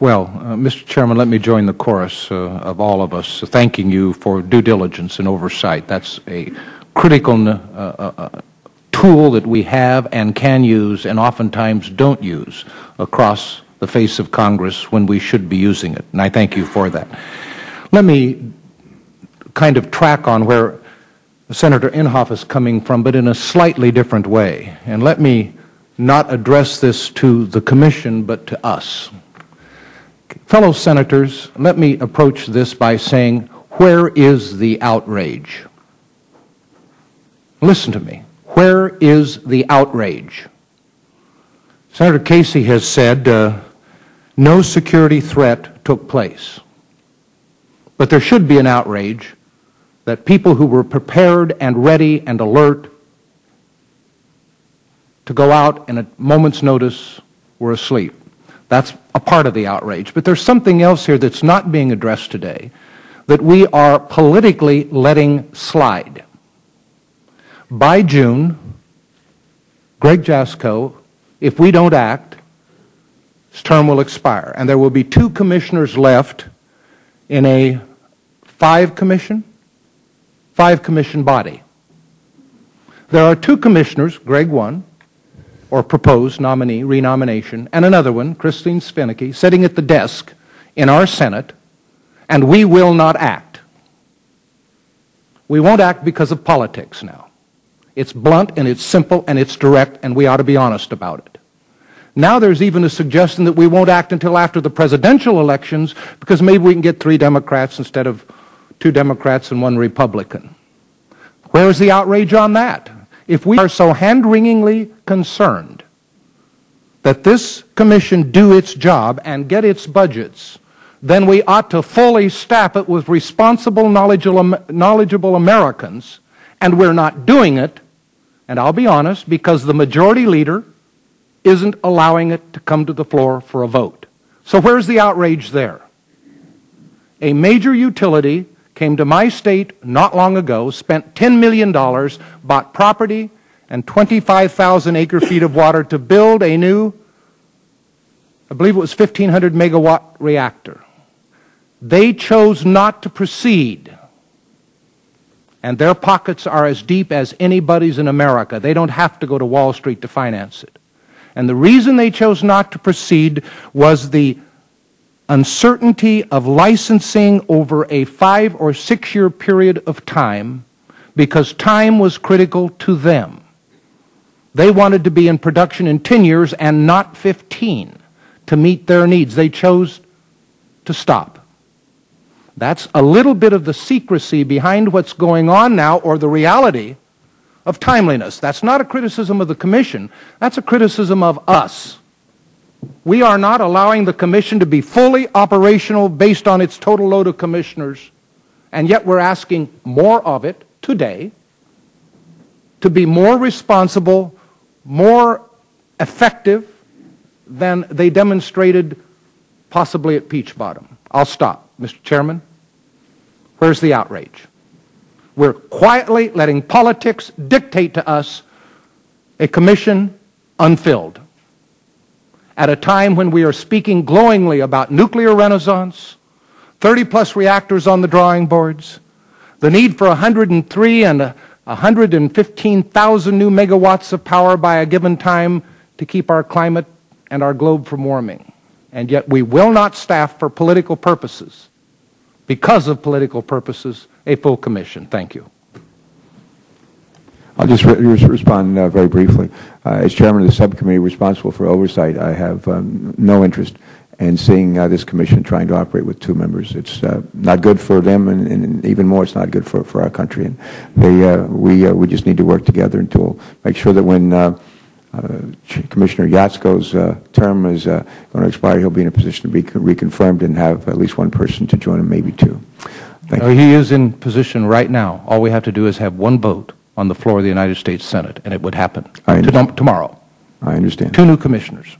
Well, Mr. Chairman, let me join the chorus of all of us thanking you for due diligence and oversight. That's a critical tool that we have and can use and oftentimes don't use across the face of Congress when we should be using it, and I thank you for that. Let me kind of track on where Senator Inhofe is coming from, but in a slightly different way. And let me not address this to the Commission, but to us. Fellow Senators, let me approach this by saying, where is the outrage? Listen to me. Where is the outrage? Senator Casey has said no security threat took place. But there should be an outrage that people who were prepared and ready and alert to go out and at moment's notice were asleep. That's a part of the outrage. But there's something else here that's not being addressed today that we are politically letting slide. By June, Greg Jasko, if we don't act, his term will expire, and there will be 2 commissioners left in a 5-commission body. There are 2 commissioners, Greg one, or proposed nominee, renomination, and another one, Christine Svinicki, sitting at the desk in our Senate, and we will not act. We won't act because of politics now. It's blunt and it's simple and it's direct, and we ought to be honest about it. Now there's even a suggestion that we won't act until after the presidential elections because maybe we can get 3 Democrats instead of 2 Democrats and 1 Republican. Where is the outrage on that? If we are so hand-wringingly concerned that this commission do its job and get its budgets, then we ought to fully staff it with responsible, knowledgeable Americans, and we're not doing it, and I'll be honest, because the majority leader isn't allowing it to come to the floor for a vote. So where's the outrage there? A major utility came to my state not long ago, spent $10 million, bought property and 25,000 acre-feet of water to build a new, I believe it was 1,500 megawatt reactor. They chose not to proceed, and their pockets are as deep as anybody's in America. They don't have to go to Wall Street to finance it. And the reason they chose not to proceed was the uncertainty of licensing over a 5 or 6 year period of time, because time was critical to them. They wanted to be in production in 10 years and not 15 to meet their needs. They chose to stop. That's a little bit of the secrecy behind what's going on now, or the reality of timeliness. That's not a criticism of the Commission. That's a criticism of us. We are not allowing the Commission to be fully operational based on its total load of commissioners, and yet we're asking more of it today to be more responsible, more effective than they demonstrated possibly at Peach Bottom. I'll stop, Mr. Chairman. Where's the outrage? We're quietly letting politics dictate to us a commission unfilled, at a time when we are speaking glowingly about nuclear renaissance, 30-plus reactors on the drawing boards, the need for 103 and 115,000 new megawatts of power by a given time to keep our climate and our globe from warming. And yet we will not staff for political purposes, because of political purposes, a full commission. Thank you. I'll just respond very briefly. As chairman of the subcommittee responsible for oversight, I have no interest in seeing this commission trying to operate with 2 members. It's not good for them, and even more, it's not good for our country. And we just need to work together to make sure that when Commissioner Yatsko's term is going to expire, he'll be in a position to be reconfirmed and have at least 1 person to join him, maybe 2. Thank you. He is in position right now. All we have to do is have 1 vote on the floor of the United States Senate, and it would happen tomorrow. I understand. 2 new commissioners.